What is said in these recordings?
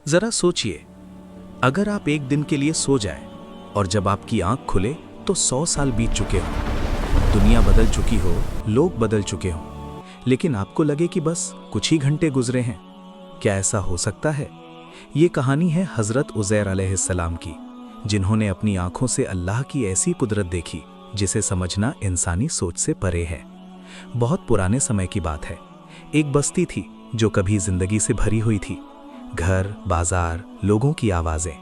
जरा सोचिए, अगर आप एक दिन के लिए सो जाए और जब आपकी आंख खुले तो 100 साल बीत चुके हों, दुनिया बदल चुकी हो, लोग बदल चुके हों, लेकिन आपको लगे कि बस कुछ ही घंटे गुजरे हैं। क्या ऐसा हो सकता है? ये कहानी है हज़रत उज़ैर अलैहिस्सलाम की, जिन्होंने अपनी आंखों से अल्लाह की ऐसी कुदरत देखी जिसे समझना इंसानी सोच से परे है। बहुत पुराने समय की बात है। एक बस्ती थी जो कभी जिंदगी से भरी हुई थी, घर, बाजार, लोगों की आवाज़ें।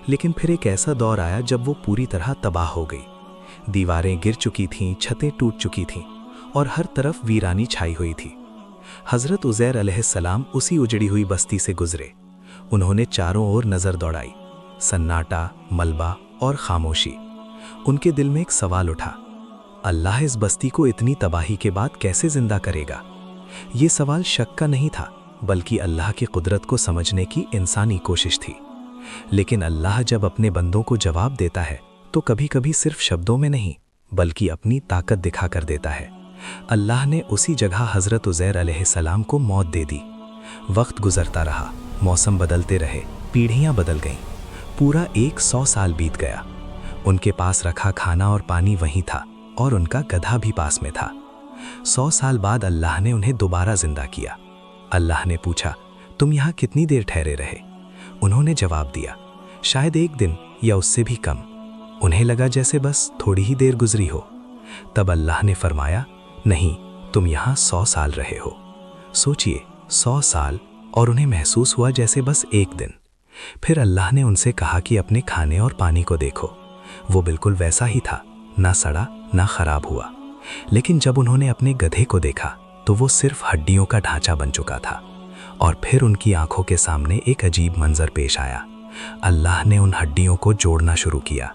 लेकिन फिर एक ऐसा दौर आया जब वो पूरी तरह तबाह हो गई। दीवारें गिर चुकी थीं, छतें टूट चुकी थीं और हर तरफ वीरानी छाई हुई थी। हज़रत उज़ैर अलैहिस्सलाम उसी उजड़ी हुई बस्ती से गुजरे। उन्होंने चारों ओर नज़र दौड़ाई, सन्नाटा, मलबा और खामोशी। उनके दिल में एक सवाल उठा, अल्लाह इस बस्ती को इतनी तबाही के बाद कैसे जिंदा करेगा? ये सवाल शक का नहीं था, बल्कि अल्लाह की कुदरत को समझने की इंसानी कोशिश थी। लेकिन अल्लाह जब अपने बंदों को जवाब देता है तो कभी कभी सिर्फ शब्दों में नहीं, बल्कि अपनी ताकत दिखाकर देता है। अल्लाह ने उसी जगह हज़रत उज़ैर अलैहिस्सलाम को मौत दे दी। वक्त गुजरता रहा, मौसम बदलते रहे, पीढ़ियाँ बदल गईं। पूरा 100 साल बीत गया। उनके पास रखा खाना और पानी वहीं था और उनका गधा भी पास में था। 100 साल बाद अल्लाह ने उन्हें दोबारा जिंदा किया। अल्लाह ने पूछा, तुम यहाँ कितनी देर ठहरे रहे? उन्होंने जवाब दिया, शायद एक दिन या उससे भी कम। उन्हें लगा जैसे बस थोड़ी ही देर गुजरी हो। तब अल्लाह ने फरमाया, नहीं, तुम यहाँ 100 साल रहे हो। सोचिए, 100 साल, और उन्हें महसूस हुआ जैसे बस एक दिन। फिर अल्लाह ने उनसे कहा कि अपने खाने और पानी को देखो। वो बिल्कुल वैसा ही था, ना सड़ा ना खराब हुआ। लेकिन जब उन्होंने अपने गधे को देखा तो वो सिर्फ हड्डियों का ढांचा बन चुका था। और फिर उनकी आंखों के सामने एक अजीब मंजर पेश आया। अल्लाह ने उन हड्डियों को जोड़ना शुरू किया।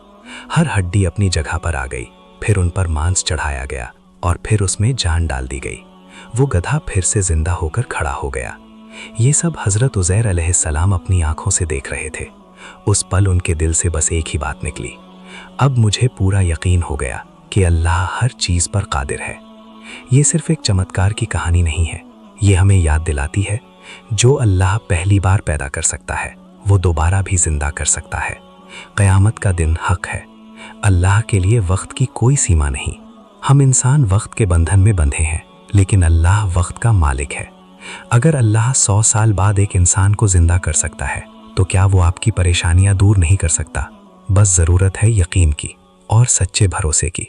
हर हड्डी अपनी जगह पर आ गई, फिर उन पर मांस चढ़ाया गया और फिर उसमें जान डाल दी गई। वो गधा फिर से जिंदा होकर खड़ा हो गया। ये सब हज़रत उज़ैर अलैहिस्सलाम अपनी आंखों से देख रहे थे। उस पल उनके दिल से बस एक ही बात निकली, अब मुझे पूरा यकीन हो गया कि अल्लाह हर चीज़ पर कादिर है। ये सिर्फ एक चमत्कार की कहानी नहीं है, ये हमें याद दिलाती है, जो अल्लाह पहली बार पैदा कर सकता है वो दोबारा भी जिंदा कर सकता है। क़यामत का दिन हक है। अल्लाह के लिए वक्त की कोई सीमा नहीं। हम इंसान वक्त के बंधन में बंधे हैं, लेकिन अल्लाह वक्त का मालिक है। अगर अल्लाह 100 साल बाद एक इंसान को जिंदा कर सकता है तो क्या वो आपकी परेशानियां दूर नहीं कर सकता? बस ज़रूरत है यकीन की और सच्चे भरोसे की।